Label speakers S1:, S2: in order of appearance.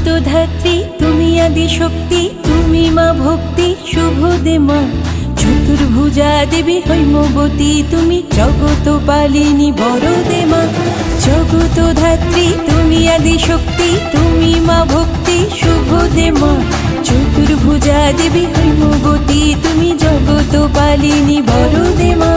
S1: জগত ধাত্রী তুমি আদি শক্তি, তুমি মা ভক্তি শুভ দে মা। চতুর্ভুজা দেবী হৈমবতী, তুমি জগত পালিনী বড় দে মা। জগত ধাত্রী তুমি আদি শক্তি, তুমি মা ভক্তি শুভ দে মা। চতুর্ভুজা দেবী হৈমবতী, তুমি জগত পালিনী বড় দে মা।